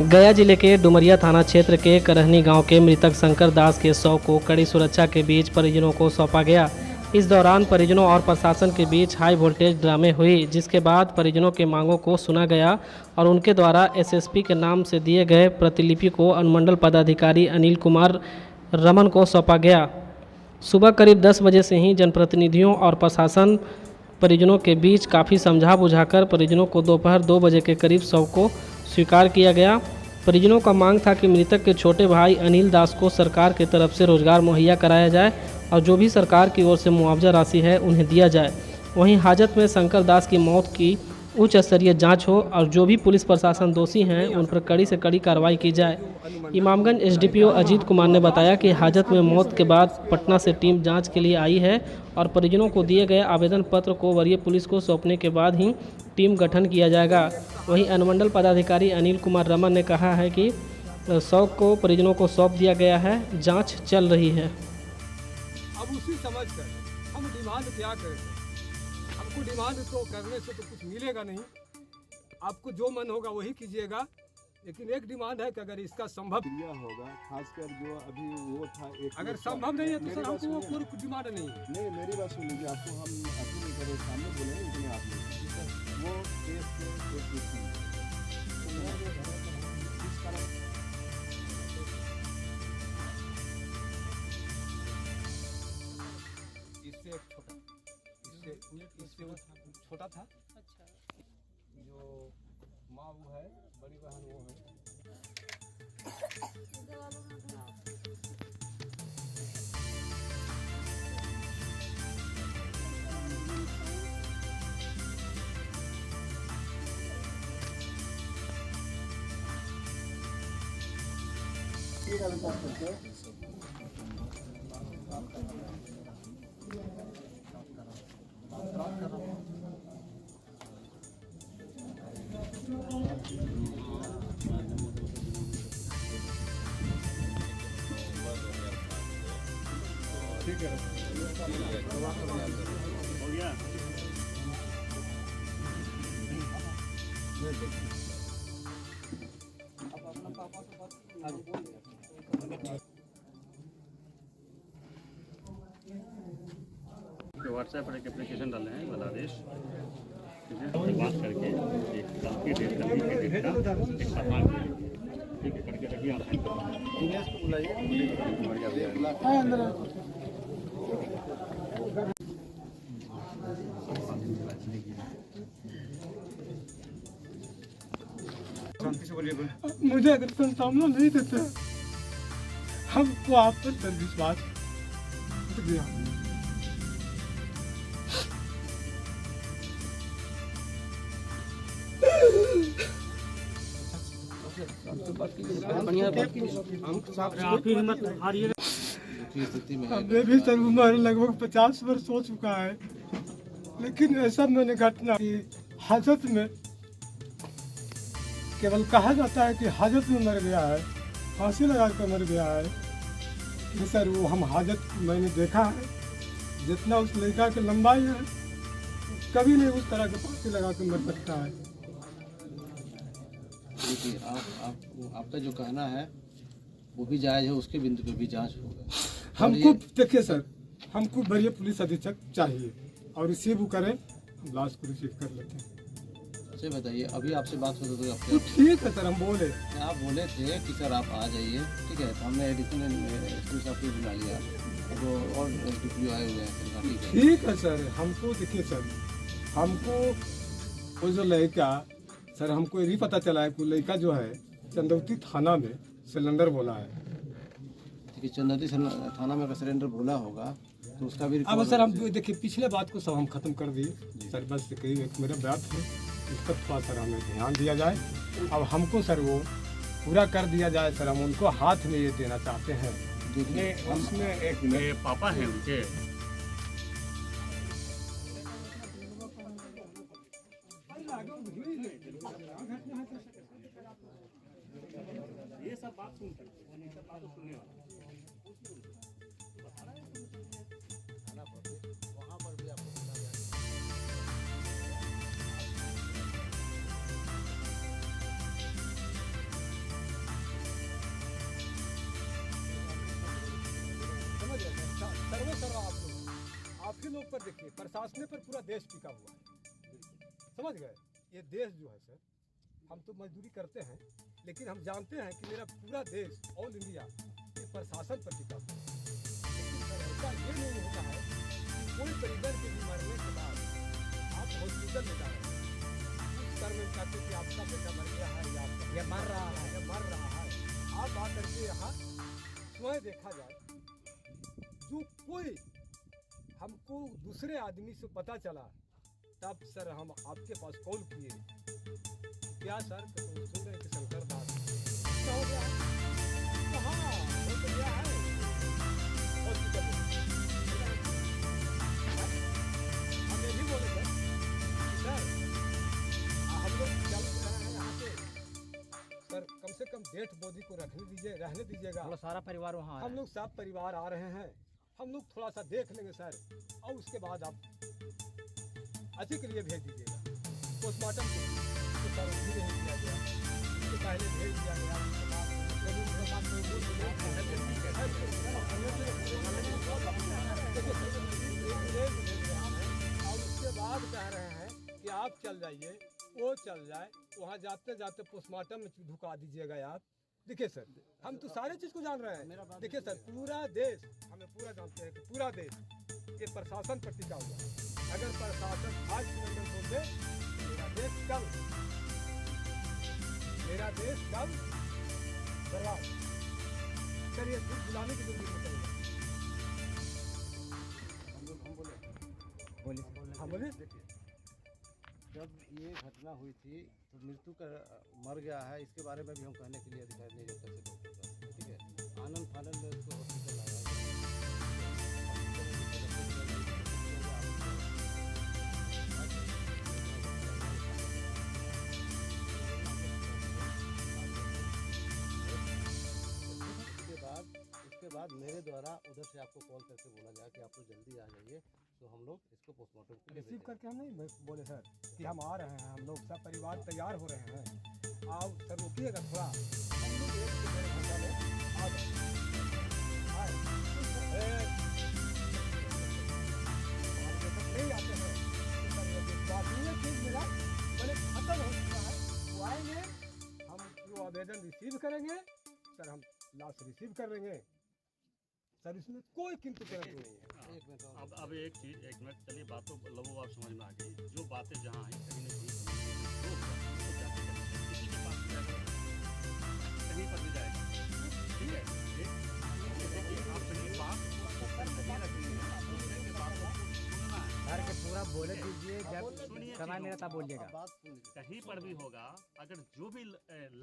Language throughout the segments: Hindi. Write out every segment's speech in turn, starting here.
गया जिले के डुमरिया थाना क्षेत्र के करहनी गांव के मृतक शंकर दास के शव को कड़ी सुरक्षा के बीच परिजनों को सौंपा गया। इस दौरान परिजनों और प्रशासन के बीच हाई वोल्टेज ड्रामे हुई, जिसके बाद परिजनों के मांगों को सुना गया और उनके द्वारा एसएसपी के नाम से दिए गए प्रतिलिपि को अनुमंडल पदाधिकारी अनिल कुमार रमन को सौंपा गया। सुबह करीब 10 बजे से ही जनप्रतिनिधियों और प्रशासन परिजनों के बीच काफ़ी समझा बुझाकर परिजनों को दोपहर 2 बजे के करीब शव को स्वीकार किया गया। परिजनों का मांग था कि मृतक के छोटे भाई अनिल दास को सरकार की तरफ से रोजगार मुहैया कराया जाए और जो भी सरकार की ओर से मुआवजा राशि है उन्हें दिया जाए। वहीं हाजत में शंकर दास की मौत की उच्च स्तरीय जांच हो और जो भी पुलिस प्रशासन दोषी हैं उन पर कड़ी से कड़ी कार्रवाई की जाए। इमामगंज एसडीपीओ अजीत कुमार ने बताया कि हाजत में मौत के बाद पटना से टीम जांच के लिए आई है और परिजनों को दिए गए आवेदन पत्र को वरीय पुलिस को सौंपने के बाद ही टीम गठन किया जाएगा। वहीं अनुमंडल पदाधिकारी अनिल कुमार रमन ने कहा है कि शव को परिजनों को सौंप दिया गया है, जाँच चल रही है। अब उसी समझ कर हम डिमांड क्या करें? हमको डिमांड तो करने से तो कुछ मिलेगा नहीं, आपको जो मन होगा वही कीजिएगा, लेकिन एक डिमांड है कि अगर इसका संभव होगा, खासकर जो अभी वो था एक, अगर संभव नहीं है तो सर हमको वो कोई डिमांड नहीं है। नहीं, मेरी बात सुन लीजिए, आपको हम अपने नहीं सामने बोले लेकिन आप वो केस के इससे छोटा था। अच्छा, जो माँ वो है, बड़ी बहन वो है। ठीक है, हो गया। व्हाट्सएप पर एक एप्लीकेशन डाले हैं बांग्लादेश, ठीक है, बात करके एक साल की डेट का एक सामान ठीक है करके रखिए आप मुझे अगर सामना नहीं देते हमको आप पर विश्वास उठ गया। हमें भी सर उम्र लगभग 50 वर्ष हो चुका है, लेकिन ऐसा मैंने घटना की हाजत में केवल कहा जाता है कि हाजत में मर गया है, फांसी लगा कर मर गया है। कि सर वो हम हाजत मैंने देखा है, जितना उस लड़का की लंबाई है कभी नहीं उस तरह के फांसी लगा कर मर सकता है। देखिए आपका जो कहना है वो भी जायज़ है, उसके बिंदु पे भी जांच होगा। हमको देखिए सर, हमको वरीय पुलिस अधीक्षक चाहिए और इसे वो करें, हम लाश को रिसीव कर लेते हैं। अच्छा बताइए, अभी आपसे बात हो तो तो ठीक है सर, हम बोले आप बोले थे कि सर आप आ जाइए, ठीक है, तो हमने एडिशनल एसपी साहब को बुला लिया, तो और डीपीओ आए हुए हैं। ठीक है सर, हमको देखिए सर, हमको वो जो लड़का सर हमको ये भी पता चला है कि लड़का जो है चंदौती थाना में सिलेंडर बोला है। ठीक है, चंदौती थाना में अगर सिलेंडर बोला होगा तो उसका भी अब सर हम देखिए पिछले बात को सब हम खत्म कर दिए सर, बस कई एक मेरा बात है इस पर थोड़ा सर हमें ध्यान दिया जाए। अब हमको सर वो पूरा कर दिया जाए सर, हम उनको हाथ में ये देना चाहते हैं। देखिए उसमें एक पापा हैं उनके, ये सब बात सुनते हैं, सब बात सुनने वाला सर्व आप ही लोग पर देखिए, प्रशासन पर पूरा देश टिका हुआ है, समझ गए। ये देश जो है सर, हम तो मजदूरी करते हैं, लेकिन हम जानते हैं कि मेरा पूरा देश ऑल इंडिया ये प्रशासन पर टिका हुआ है। लेकिन सर ऐसा ये नहीं होता है कि कोई परिजन के भी मरने के बाद आप हॉस्पिटल में जा रहे हैं, उस सर में कहते कि आपका बेटा मर गया है या मर रहा है, आप आकर के यहाँ स्वयं देखा जाए। जो कोई हमको दूसरे आदमी से पता चला, तब सर हम आपके पास कॉल किए, क्या सर तो सुन रहे कि शंकर दास क्या हो गया, कहाँ हो तो गया है हॉस्पिटल में। हम ये भी बोले सर हम लोग चल रहे हैं यहाँ से, सर कम से कम डेथ बॉडी को रहने दीजिएगा। सारा परिवार वहाँ हम लोग सब परिवार आ रहे हैं, हम लोग थोड़ा सा देख लेंगे सर, और उसके बाद आप अच्छी के लिए भेज दीजिएगा पोस्टमार्टम के लिए। तो सर वो भी नहीं किया गया, उसके पहले भेज दिया गया, और उसके बाद कह रहे हैं कि आप चल जाइए, वो चल जाए, वहाँ जाते जाते पोस्टमार्टम में ढुका दीजिएगा आप। देखिए सर, हम तो सारे चीज़ को जान रहे हैं। देखिए सर, पूरा देश, हमें पूरा जानते हैं कि पूरा देश ये प्रशासन पर टिका हुआ है। अगर प्रशासन आज सिलेंडर खोल दे, मेरा देश कब बर्बाद। सर ये कुछ बुलाने की जरूरत नहीं पड़ेगा। हाँ बोले। जब ये घटना हुई थी तो मृत्यु का मर गया है, इसके बारे में भी हम कहने के लिए अधिकार नहीं रखते थे डॉक्टर का, ठीक है। आनंद फानंद में उसको हॉस्पिटल लाया उसके बाद मेरे द्वारा उधर से आपको कॉल करके बोला गया कि आप लोग जल्दी आ जाइए, तो हम लोग इसको पोस्टमार्टम के लिए रिसीव करके हम नहीं बोले सर कि हम आ रहे हैं, हम लोग सब परिवार तैयार हो रहे हैं, आओ सर रुकिएगा थोड़ा, हम लोग 1 से 1.5 घंटा में आ जाएंगे। नहीं आते हैं तो सर ये बाकी चीज़ मिला मैंने खत्म हो चुका है, वो आएंगे, हम जो आवेदन रिसीव करेंगे सर, हम लाश रिसीव कर लेंगे सर, इसमें कोई किंतु परंतु नहीं है। अब एक मिनट चलिए, बातों लगो आप समझ में आ गई। जो बातें जहाँ आई कहीं ना कहीं किसी के पास जाएगा, कहीं पर भी जाएगा, ठीक है। देखिए आप सभी बात नहीं रखनी है, दूसरे के बात को सुनना है। घर के पूरा बोले दीजिए, जब समय मेरा तब बोलिएगा। कहीं पर भी होगा, अगर जो भी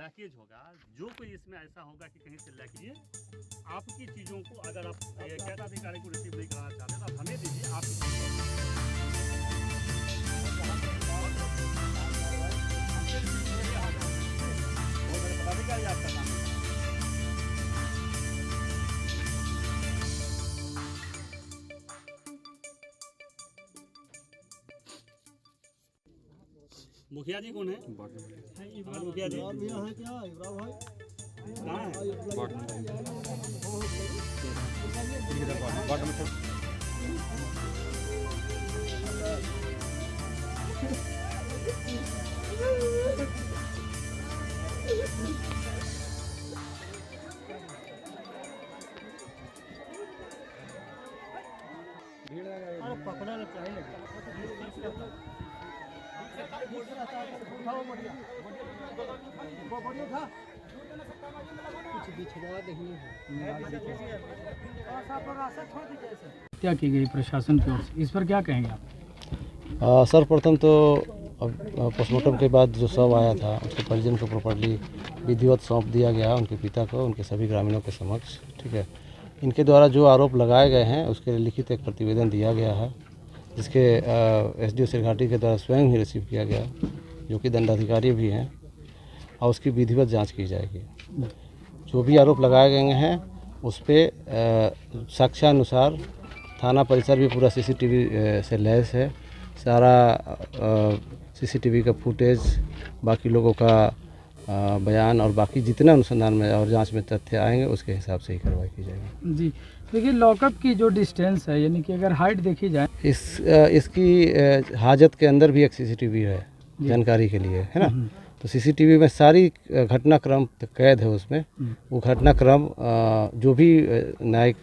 लैकेज होगा, जो कोई इसमें ऐसा होगा कि कहीं से लैकेज, आपकी चीज़ों को अगर आप कैसा अधिकारी को रिसीव नहीं कराना चाहते तो आप हमें दीजिए, आपकी पदाधिकारी आपका नाम है। मुखिया जी कौन है? मुखिया जी है क्या? इब्राहिम भाई कहाँ है? पकड़ा चाहिए क्या की गई प्रशासन की ओर से, इस पर क्या कहेंगे आप? सर्वप्रथम तो पोस्टमार्टम के बाद जो शव आया था उसके परिजन को प्रॉपर्ली विधिवत सौंप दिया गया, उनके पिता को, उनके सभी ग्रामीणों के समक्ष, ठीक है। इनके द्वारा जो आरोप लगाए गए हैं उसके लिखित एक प्रतिवेदन दिया गया है, जिसके एसडीओ सिरघाटी के द्वारा स्वयं ही रिसीव किया गया, जो कि दंडाधिकारी भी हैं, और उसकी विधिवत जांच की जाएगी। जो भी आरोप लगाए गए हैं उस पर साक्ष्यानुसार थाना परिसर भी पूरा सीसीटीवी से लैस है, सारा सीसीटीवी का फुटेज, बाकी लोगों का बयान और बाकी जितना अनुसंधान में और जांच में तथ्य आएंगे उसके हिसाब से ही कार्रवाई की जाएगी। जी, देखिए लॉकअप की जो डिस्टेंस है, यानी कि अगर हाइट देखी जाए, इसकी हाजत के अंदर भी एक सीसीटीवी है जानकारी के लिए, है ना। तो सीसीटीवी में सारी घटनाक्रम कैद है उसमें। वो घटनाक्रम जो भी न्यायिक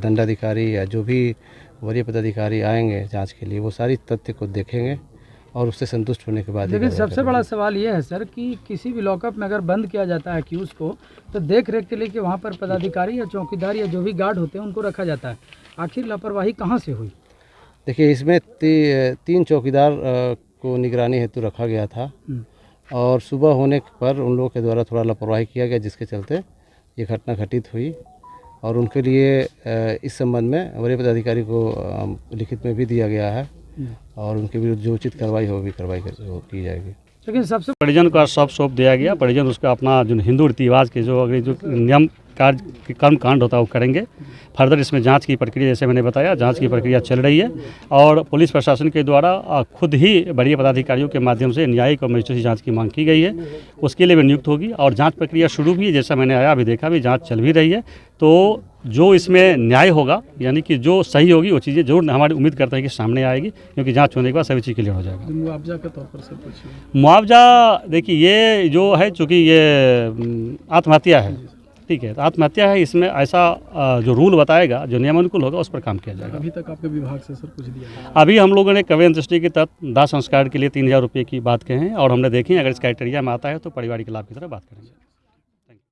दंडाधिकारी या जो भी वरीय पदाधिकारी आएंगे जांच के लिए, वो सारी तथ्य को देखेंगे और उससे संतुष्ट होने के बाद ही लेकिन कार्रवाई सबसे करेंगे। बड़ा सवाल ये है सर कि किसी भी लॉकअप में अगर बंद किया जाता है अक्यूज को, तो देख रेख के लिए कि वहाँ पर पदाधिकारी या चौकीदार या जो भी गार्ड होते हैं उनको रखा जाता है। आखिर लापरवाही कहाँ से हुई? देखिए, इसमें 3 चौकीदार को निगरानी हेतु रखा गया था और सुबह होने पर उन लोगों के द्वारा थोड़ा लापरवाही किया गया, जिसके चलते ये घटना घटित हुई। और उनके लिए इस संबंध में वरीय पदाधिकारी को लिखित में भी दिया गया है और उनके विरुद्ध जो उचित कार्रवाई हो भी कार्रवाई की जाएगी। लेकिन सबसे परिजन का सब सौंप दिया गया। परिजन उसका अपना जो हिंदू रीति रिवाज के जो अगर जो नियम कार्य कर्म कांड होता है वो करेंगे। फर्दर इसमें जांच की प्रक्रिया, जैसे मैंने बताया, जांच की प्रक्रिया चल रही है और पुलिस प्रशासन के द्वारा खुद ही वरीय पदाधिकारियों के माध्यम से न्यायिक और मजिस्ट्रेटी जांच की मांग की गई है। उसके लिए भी नियुक्त होगी और जांच प्रक्रिया शुरू भी है। जैसा मैंने आया अभी देखा भी, जांच चल भी रही है। तो जो इसमें न्याय होगा, यानी कि जो सही होगी, वो चीज़ें जरूर हमारी उम्मीद करते हैं कि सामने आएगी, क्योंकि जांच होने के बाद सभी चीज़ क्लियर हो जाएगा। मुआवजा के तौर पर से पूछिए। मुआवजा देखिए, ये जो है चूँकि ये आत्महत्या है, ठीक है, तो आत्महत्या है, इसमें ऐसा जो रूल बताएगा, जो नियमानुकूल होगा, उस पर काम किया जाएगा। अभी तक आपके विभाग से सर कुछ दिया? अभी हम लोगों ने कवे अंत्येष्टि के तहत दाह संस्कार के लिए 3000 रुपये की बात कहे हैं और हमने देखी, अगर इस क्राइटेरिया में आता है तो पारिवारिक लाभ की तरफ बात करेंगे।